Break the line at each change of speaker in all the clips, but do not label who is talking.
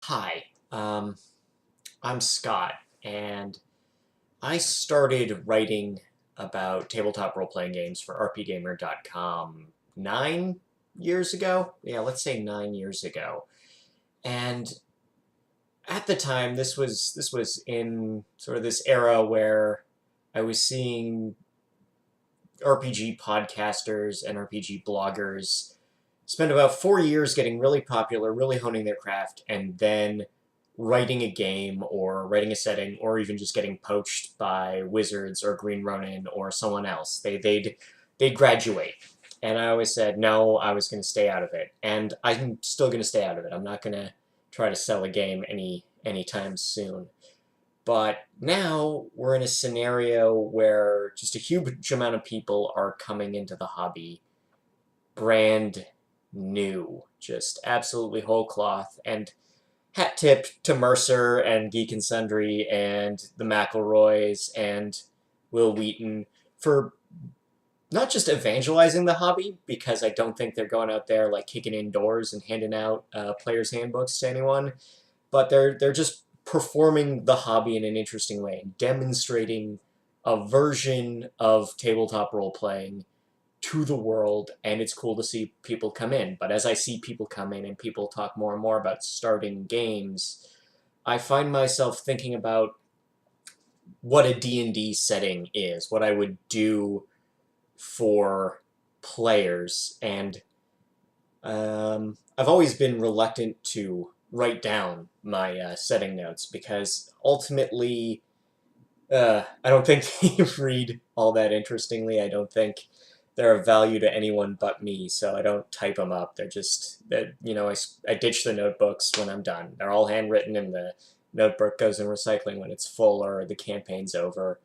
Hi, I'm Scott, and I started writing about tabletop role-playing games for rpgamer.com 9 years ago. Yeah, let's say 9 years ago. And at the time, this was in sort of this era where I was seeing RPG podcasters and RPG bloggers spend about 4 years getting really popular, really honing their craft, and then writing a game or writing a setting or even just getting poached by Wizards or Green Ronin or someone else. They'd graduate. And I always said, no, I was going to stay out of it. And I'm still going to stay out of it. I'm not going to try to sell a game anytime soon. But now we're in a scenario where just a huge amount of people are coming into the hobby brand new, just absolutely whole cloth. And hat tip to Mercer and Geek and Sundry and the McElroys and Will Wheaton for not just evangelizing the hobby, because I don't think they're going out there like kicking in doors and handing out players' handbooks to anyone, but they're just performing the hobby in an interesting way, demonstrating a version of tabletop role playing to the world, and it's cool to see people come in. But as I see people come in and people talk more and more about starting games, I find myself thinking about what a D&D setting is, what I would do for players, and I've always been reluctant to write down my setting notes because ultimately I don't think they read all that interestingly. I don't think they're of value to anyone but me, so I don't type them up. They're just, I ditch the notebooks when I'm done. They're all handwritten, and the notebook goes in recycling when it's full or the campaign's over.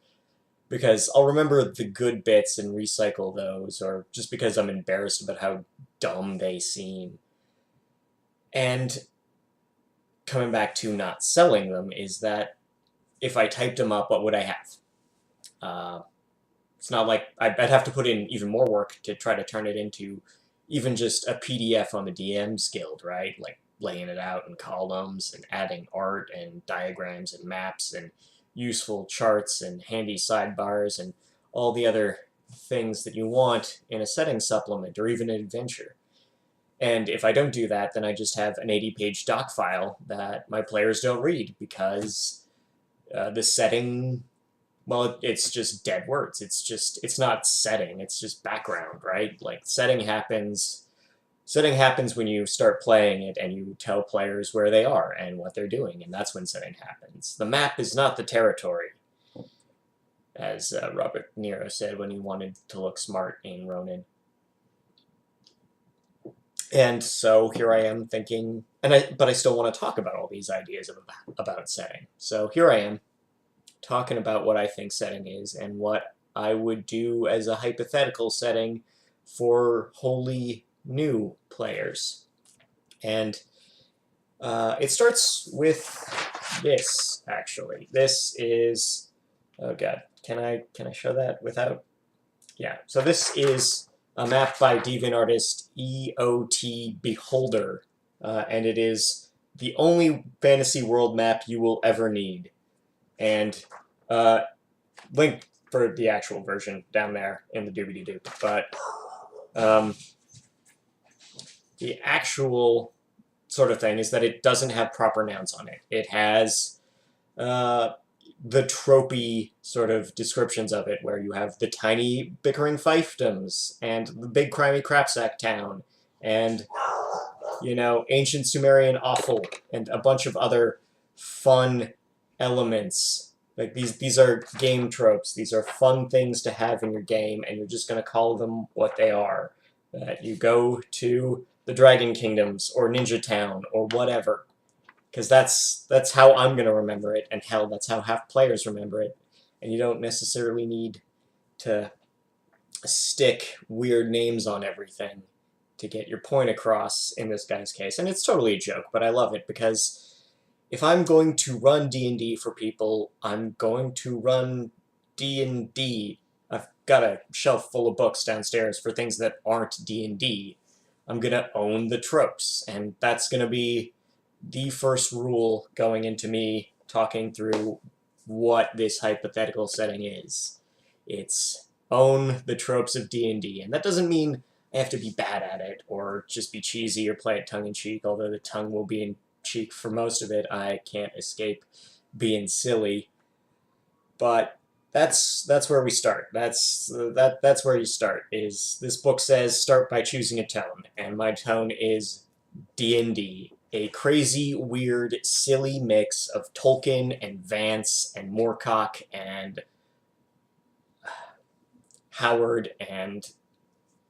Because I'll remember the good bits and recycle those, or just because I'm embarrassed about how dumb they seem. And coming back to not selling them is that if I typed them up, what would I have? Uh, it's not like I'd have to put in even more work to try to turn it into even just a PDF on the DM's Guild, right? Like laying it out in columns and adding art and diagrams and maps and useful charts and handy sidebars and all the other things that you want in a setting supplement or even an adventure. And if I don't do that, then I just have an 80-page doc file that my players don't read because the setting, well, it's just dead words. It's not setting, it's just background, right? Like setting happens when you start playing it and you tell players where they are and what they're doing, and that's when setting happens. The map is not the territory, as Robert Nero said when he wanted to look smart in Ronin. And so here I am thinking, but I still want to talk about all these ideas about setting. So here I am talking about what I think setting is and what I would do as a hypothetical setting for wholly new players. And it starts with this, actually. This is, oh god, can I show that without? Yeah, so this is a map by DeviantArtist EotBeholder, and it is the only fantasy world map you will ever need. And link for the actual version down there in the doobie-doo. But the actual sort of thing is that it doesn't have proper nouns on it. It has the tropey sort of descriptions of it, where you have the tiny bickering fiefdoms and the big crimey crapsack town and, ancient Sumerian offal and a bunch of other fun elements. Like these are game tropes. These are fun things to have in your game, and you're just going to call them what they are. That you go to the Dragon Kingdoms or Ninja Town or whatever, because that's how I'm going to remember it, and hell, that's how half players remember it. And you don't necessarily need to stick weird names on everything to get your point across in this guy's case. And it's totally a joke, but I love it because if I'm going to run D&D for people, I'm going to run D&D. I've got a shelf full of books downstairs for things that aren't D&D. I'm going to own the tropes, and that's going to be the first rule going into me talking through what this hypothetical setting is. It's own the tropes of D&D, and that doesn't mean I have to be bad at it or just be cheesy or play it tongue-in-cheek, although the tongue will be in cheek for most of it. I can't escape being silly. But that's where we start. That's where you start. Is this book says start by choosing a tone, and my tone is D&D, a crazy, weird, silly mix of Tolkien and Vance and Moorcock and Howard and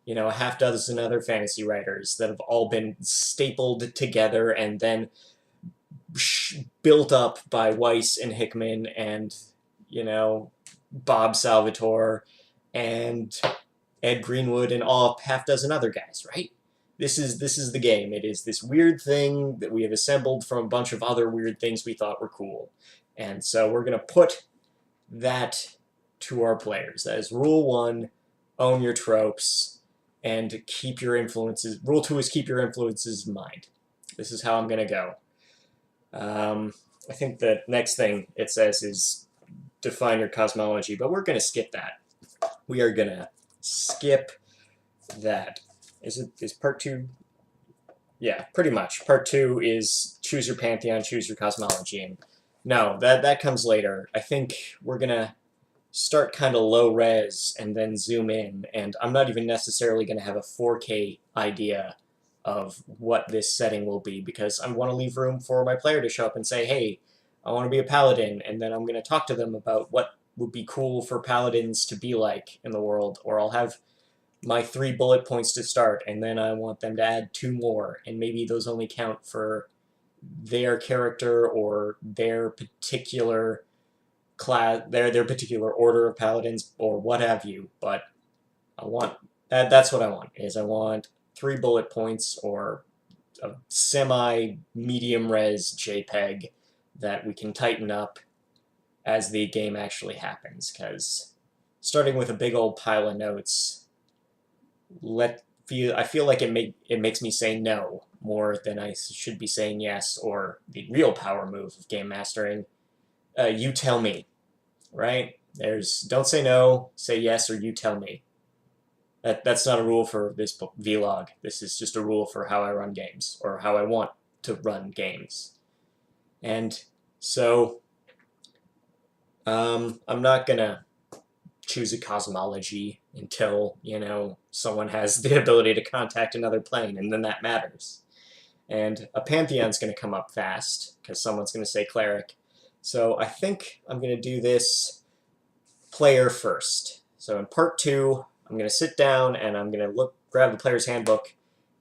a half dozen other fantasy writers that have all been stapled together and then built up by Weiss and Hickman and Bob Salvatore and Ed Greenwood and all half dozen other guys, right? This is the game. It is this weird thing that we have assembled from a bunch of other weird things we thought were cool. And so we're going to put that to our players. That is rule 1, own your tropes, and keep your influences. Rule 2 is keep your influences in mind. This is how I'm going to go. I think the next thing it says is define your cosmology, but we're going to skip that. We are going to skip that. Is part 2? Yeah, pretty much. Part 2 is choose your pantheon, choose your cosmology. And no, that comes later. I think we're going to start kind of low res and then zoom in, and I'm not even necessarily going to have a 4K idea of what this setting will be, because I want to leave room for my player to show up and say, hey, I want to be a paladin, and then I'm going to talk to them about what would be cool for paladins to be like in the world, or I'll have my 3 bullet points to start, and then I want them to add 2 more, and maybe those only count for their character or their particular class, their particular order of paladins, or what have you. But I want that's what I want. I want 3 bullet points or a semi-medium res JPEG that we can tighten up as the game actually happens. Because starting with a big old pile of notes, I feel like it makes me say no more than I should be saying yes, or the real power move of game mastering. You tell me, right? Don't say no, say yes, or you tell me. That's not a rule for this vlog. This is just a rule for how I run games, or how I want to run games. And so, I'm not gonna choose a cosmology until, someone has the ability to contact another plane, and then that matters. And a pantheon's going to come up fast, because someone's going to say cleric. So I think I'm going to do this player first. So in part 2, I'm going to sit down and I'm going to grab the player's handbook,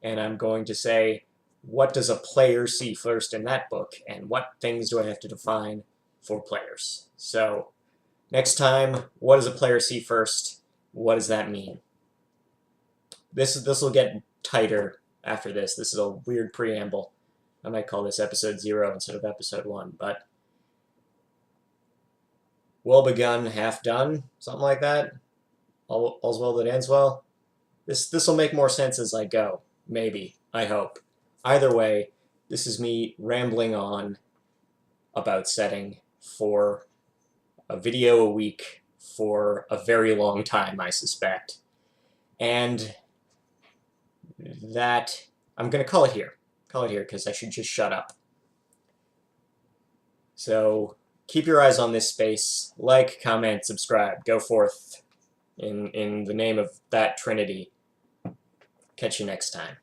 and I'm going to say, what does a player see first in that book, and what things do I have to define for players? So next time, what does a player see first? What does that mean? This will get tighter after this. This is a weird preamble. I might call this episode 0 instead of episode 1, but well begun, half done, something like that. All's well that ends well. This will make more sense as I go. Maybe. I hope. Either way, this is me rambling on about setting for a video a week for a very long time, I suspect. And that, I'm going to call it here. Because I should just shut up. So keep your eyes on this space. Like, comment, subscribe. Go forth in the name of that Trinity. Catch you next time.